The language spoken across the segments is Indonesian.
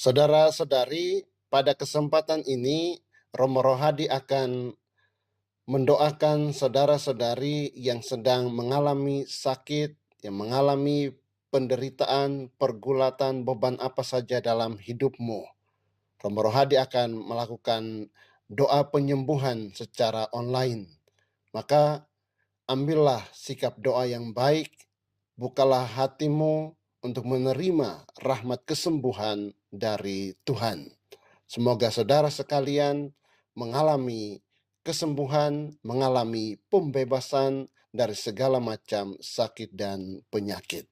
Saudara-saudari, pada kesempatan ini Romo Rohadi akan mendoakan saudara-saudari yang sedang mengalami sakit, yang mengalami penderitaan, pergulatan, beban apa saja dalam hidupmu. Romo Rohadi akan melakukan doa penyembuhan secara online. Maka ambillah sikap doa yang baik, bukalah hatimu untuk menerima rahmat kesembuhan dari Tuhan. Semoga saudara sekalian mengalami kesembuhan, mengalami pembebasan dari segala macam sakit dan penyakit.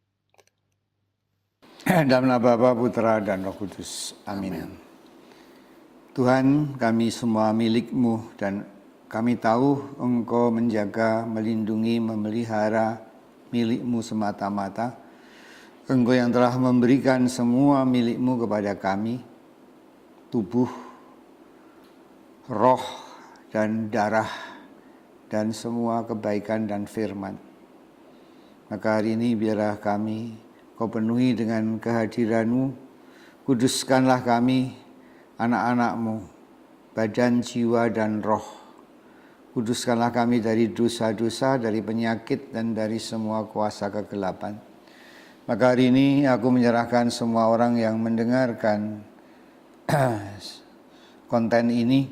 Dalam nama Bapa, Putra, dan Roh Kudus. Amin. Tuhan, kami semua milik-Mu dan kami tahu Engkau menjaga, melindungi, memelihara milik-Mu semata-mata. Engkau yang telah memberikan semua milik-Mu kepada kami, tubuh, roh, dan darah, dan semua kebaikan dan firman. Maka hari ini biarlah kami Kau penuhi dengan kehadiran-Mu, kuduskanlah kami, anak-anak-Mu, badan, jiwa, dan roh. Kuduskanlah kami dari dosa-dosa, dari penyakit, dan dari semua kuasa kegelapan. Maka hari ini aku menyerahkan semua orang yang mendengarkan konten ini.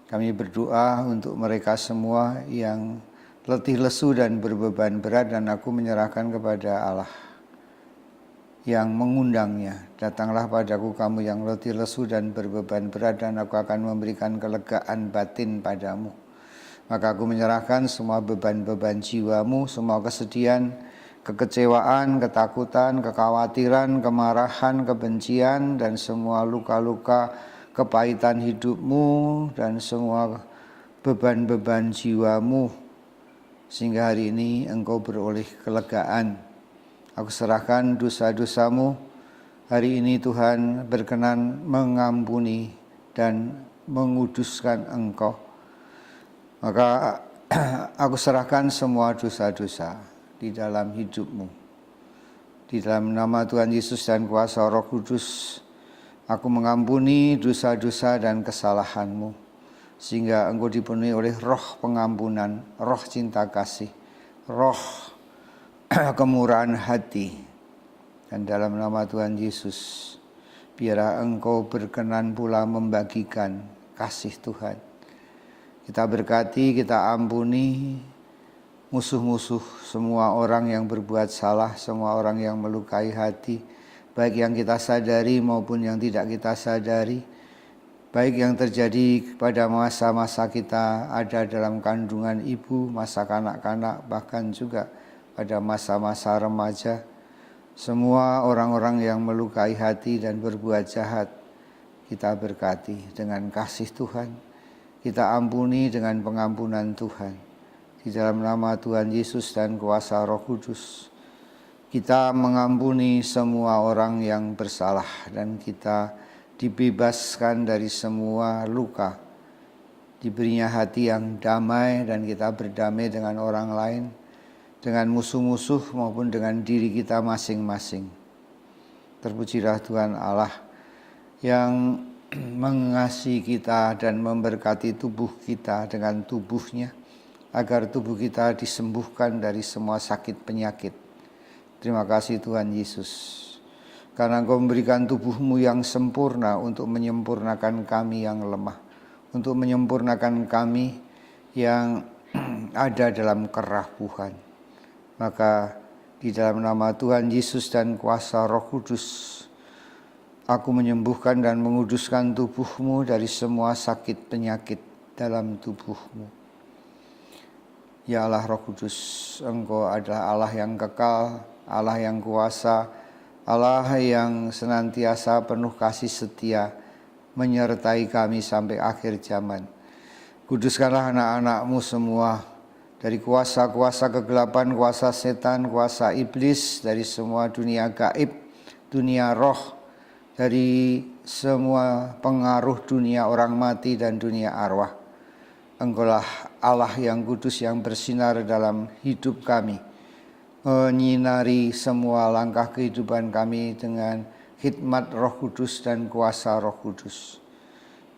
Kami berdoa untuk mereka semua yang letih lesu dan berbeban berat, dan aku menyerahkan kepada Allah yang mengundangnya. Datanglah padaku kamu yang letih lesu dan berbeban berat, dan aku akan memberikan kelegaan batin padamu. Maka aku menyerahkan semua beban-beban jiwamu, semua kesedihan, kekecewaan, ketakutan, kekhawatiran, kemarahan, kebencian, dan semua luka-luka, kepahitan hidupmu, dan semua beban-beban jiwamu, sehingga hari ini engkau beroleh kelegaan. Aku serahkan dosa-dosamu. Hari ini Tuhan berkenan mengampuni dan menguduskan engkau. Maka aku serahkan semua dosa-dosa di dalam hidupmu. Di dalam nama Tuhan Yesus dan kuasa Roh Kudus, aku mengampuni dosa-dosa dan kesalahanmu, sehingga engkau dipenuhi oleh roh pengampunan, roh cinta kasih, roh kemurahan hati. Dan dalam nama Tuhan Yesus, biarlah engkau berkenan pula membagikan kasih Tuhan. Kita berkati, kita ampuni musuh-musuh, semua orang yang berbuat salah, semua orang yang melukai hati, baik yang kita sadari maupun yang tidak kita sadari, baik yang terjadi pada masa-masa kita ada dalam kandungan ibu, masa kanak-kanak, bahkan juga pada masa-masa remaja. Semua orang-orang yang melukai hati dan berbuat jahat, kita berkati dengan kasih Tuhan. Kita ampuni dengan pengampunan Tuhan. Di dalam nama Tuhan Yesus dan kuasa Roh Kudus, kita mengampuni semua orang yang bersalah, dan kita dibebaskan dari semua luka. Diberinya hati yang damai, dan kita berdamai dengan orang lain, dengan musuh-musuh maupun dengan diri kita masing-masing. Terpujilah Tuhan Allah yang mengasihi kita dan memberkati tubuh kita dengan tubuhnya, agar tubuh kita disembuhkan dari semua sakit penyakit. Terima kasih Tuhan Yesus, karena Engkau memberikan tubuhmu yang sempurna untuk menyempurnakan kami yang lemah, untuk menyempurnakan kami yang ada dalam kerapuhan. Maka di dalam nama Tuhan Yesus dan kuasa Roh Kudus, aku menyembuhkan dan menguduskan tubuhmu dari semua sakit penyakit dalam tubuhmu. Ya Allah Roh Kudus, Engkau adalah Allah yang kekal, Allah yang kuasa, Allah yang senantiasa penuh kasih setia, menyertai kami sampai akhir zaman. Kuduskanlah anak-anak-Mu semua dari kuasa-kuasa kegelapan, kuasa setan, kuasa iblis, dari semua dunia gaib, dunia roh, dari semua pengaruh dunia orang mati dan dunia arwah. Engkaulah Allah yang kudus yang bersinar dalam hidup kami, menyinari semua langkah kehidupan kami dengan khidmat Roh Kudus dan kuasa Roh Kudus.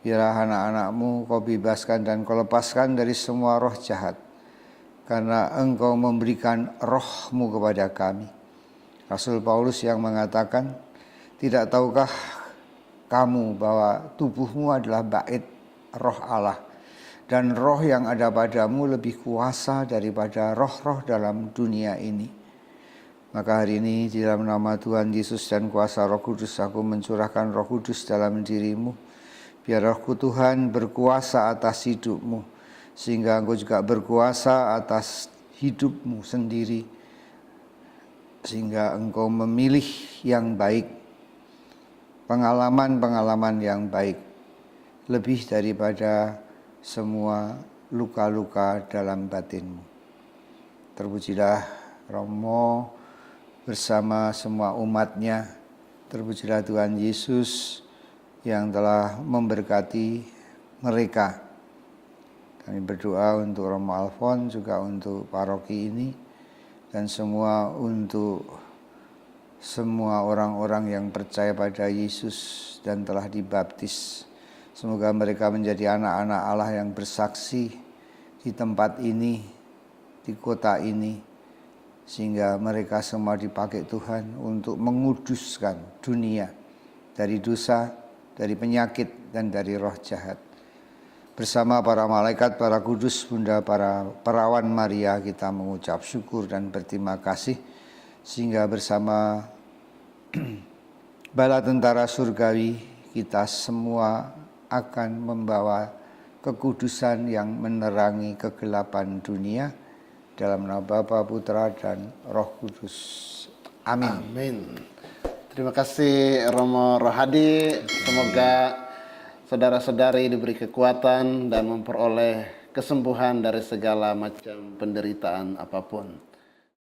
Biarlah anak-anakmu kau bebaskan dan kau lepaskan dari semua roh jahat, karena engkau memberikan rohmu kepada kami. Rasul Paulus yang mengatakan, tidak tahukah kamu bahwa tubuhmu adalah bait roh Allah, dan roh yang ada padamu lebih kuasa daripada roh-roh dalam dunia ini. Maka hari ini di dalam nama Tuhan Yesus dan kuasa Roh Kudus, aku mencurahkan Roh Kudus dalam dirimu. Biar Roh Tuhan berkuasa atas hidupmu, sehingga engkau juga berkuasa atas hidupmu sendiri, sehingga engkau memilih yang baik, pengalaman-pengalaman yang baik, lebih daripada semua luka-luka dalam batinmu. Terpujilah Romo bersama semua umatnya. Terpujilah Tuhan Yesus yang telah memberkati mereka. Kami berdoa untuk Romo Alfon, juga untuk paroki ini, dan untuk semua orang-orang yang percaya pada Yesus dan telah dibaptis. Semoga mereka menjadi anak-anak Allah yang bersaksi di tempat ini, di kota ini, sehingga mereka semua dipakai Tuhan untuk menguduskan dunia dari dosa, dari penyakit, dan dari roh jahat. Bersama para malaikat, para kudus, Bunda, para perawan Maria, kita mengucap syukur dan berterima kasih, sehingga bersama bala tentara surgawi kita semua akan membawa kekudusan yang menerangi kegelapan dunia. Dalam nama Bapa, Putra, dan Roh Kudus. Amin. Amin. Terima kasih Romo Rohadi. Semoga saudara-saudari diberi kekuatan dan memperoleh kesembuhan dari segala macam penderitaan apapun.